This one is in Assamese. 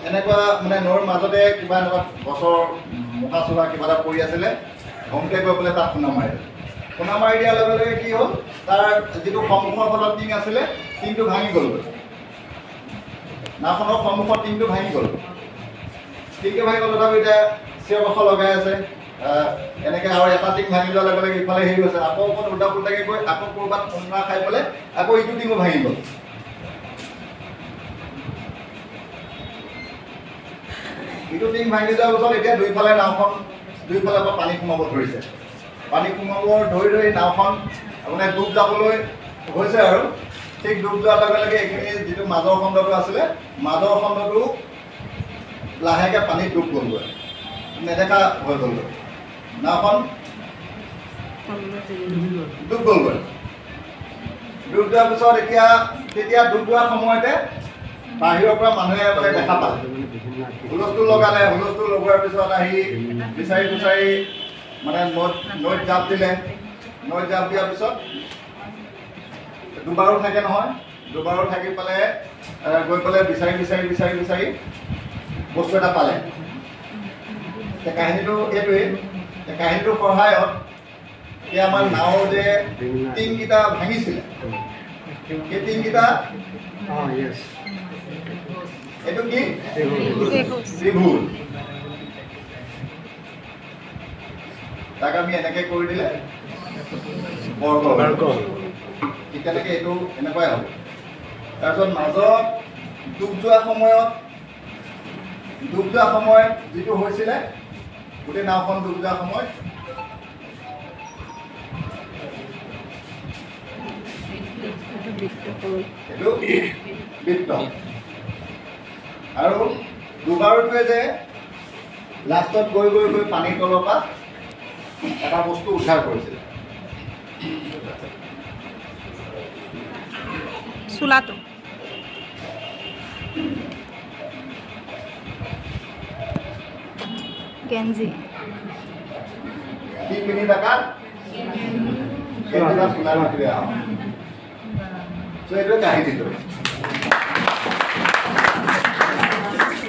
এনেকুৱা মানে নৈৰ মাজতে কিবা এনেকুৱা গছৰ মুখা চুখা কিবা এটা পৰি আছিলে ঘমকে গৈ পেলাই তাত খুন্দা মাৰিলে খুন্দা মাৰি দিয়াৰ লগে লগে কি হ'ল তাৰ যিটো সন্মুখৰ ফালৰ টিং আছিলে টিংটো ভাঙি গ'লগৈ নাওখনৰ সন্মুখৰ টিংটো ভাঙি গ'ল টিংটো ভাঙি গ'ল তথাপি এতিয়া চিঞৰ বাখৰ লগাই আছে এনেকৈ আৰু এটা টিং ভাঙি যোৱাৰ লগে লগে ইফালে হেৰি হৈছে আকৌ অকণ উল্টা পুল্টাকৈ গৈ আকৌ ক'ৰবাত খুন্দা খাই পেলাই আকৌ ইটো টিঙো ভাঙি গ'ল ইটো টিং ভাঙি যোৱাৰ পিছত এতিয়া দুইফালে নাওখন দুইফালৰ পৰা পানী সোমাব ধৰিছে পানী সোমাব ধৰি ধৰি নাওখন মানে ডুব যাবলৈ হৈছে আৰু ঠিক ডুব যোৱাৰ লগে লগে এইখিনি যিটো মাজৰ খণ্ডটো আছিলে মাজৰ খণ্ডটো লাহেকৈ পানীত ডুব গ'লগৈ নেদেখা হৈ গ'লগৈ নাওখন ডুব গ'লগৈ ডুব যোৱাৰ পিছত তেতিয়া ডুব যোৱাৰ সময়তে বাহিৰৰ পৰা মানুহে মানে দেখা পালে হুলস্থুল লগালে হুলস্থুল লগোৱাৰ পিছত আহি বিচাৰি বিচাৰি মানে নৈত জাপ দিলে নৈত জাপ দিয়াৰ পিছত দুবাৰো থাকে নহয় দুবাৰো থাকি পেলাই গৈ পেলাই বিচাৰি বিচাৰি বিচাৰি বিচাৰি বস্তু এটা পালে কাহিনীটো এইটোৱেই কাহিনীটোৰ সহায়ত এতিয়া আমাৰ নাও যে টিংকেইটা ভাঙিছিলে সেই টিংকেইটা এইটো কি ত্ৰিভুজ তাক আমি এনেকৈ কৰি দিলে বৰ্গ তেতিয়ালৈকে এইটো এনেকুৱাই হ'ব তাৰপিছত মাজত ডুব যোৱা সময়ত যিটো হৈছিলে গোটেই নাওখন ডুব যোৱা সময়ত এইটো বৃত্ত আৰু দুবাৰটোৱে যে লাষ্টত গৈ গৈ গৈ পানীৰ তলৰ পৰা এটা বস্তু উদ্ধাৰ কৰিছিলে চোলাটো গেঞ্জি কি পিন্ধি থকা চোলা এইটোৱে কাহিনীটো